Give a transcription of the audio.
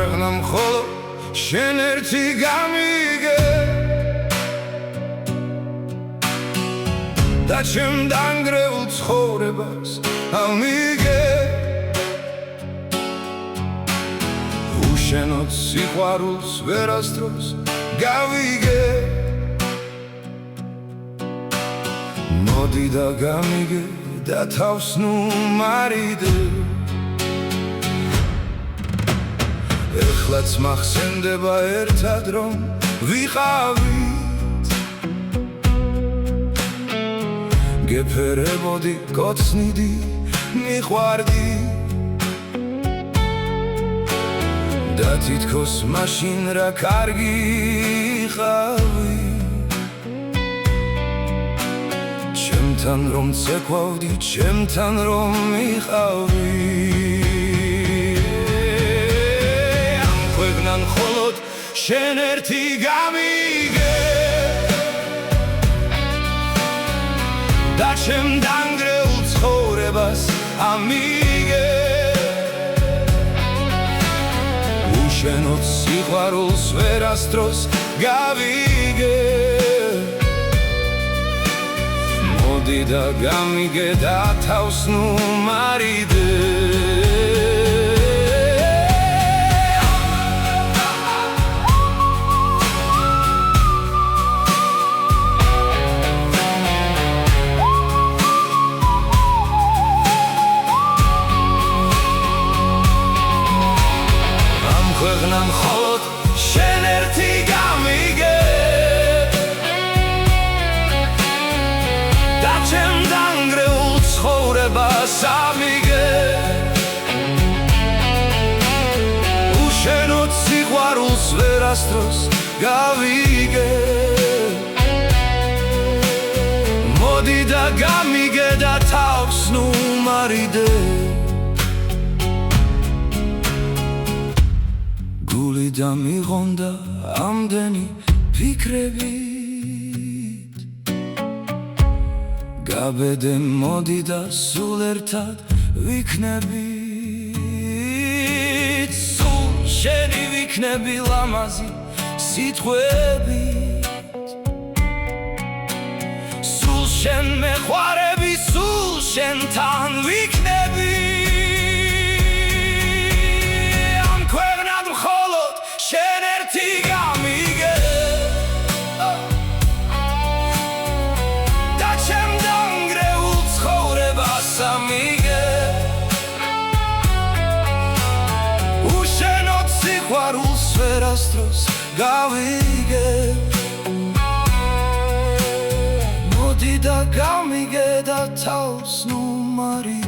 ქვეყნა მხოლოდ შენ ერთი გამიგე და ჩემ დანგრეულ ცხოვრებას ამიგე უშენოდ სიყვარულს ვერასდროს გავიგე მოდი და გამიგე და თავს ნუ მარიდე ეხლაც მახსენდება ერთად რომ ვიყავით გეფერებოდი კოცნიდი მიყვარდი და თითქოს მაშინ რა კარგი იყავი ჩემთან რომ ცეკვავდი ჩემთან რომ იყავი ამ ქვეყნან მხოლოდ შენ ერთი გამიგე და ჩემ დანგრეულ ცხოვრებას ამიგე უშენოდ სიყვარულს ვერასდროს გავიგე მოდი და გამიგე და თავს ნუ მარიდე ქვეყნა მხოლოდ შენ ერთი გამიგე და ჩემ დანგრეულ ცხოვრებას ამიგე უშენოდ სიყვარულს ვერასდროს გავიგე მოდი და გამიგე და თავს ნუ მარიდე და მიღონდა ამდენი ფიქრებით გაბედე მოდი და სულ ერთად ვიქნებით სულ შენი ვიქნები ლამაზი სიტყვებით სულ შენ მეყვარები სულ შენთან ვიქნები შენ ერთი გამიგე და ჩემ დანგრეულ ცხოვრებას ამიგე უშენოდ სიყვარულს ვერასდროს გავიგე მოდი და გამიგე და თავს ნუ მარიდე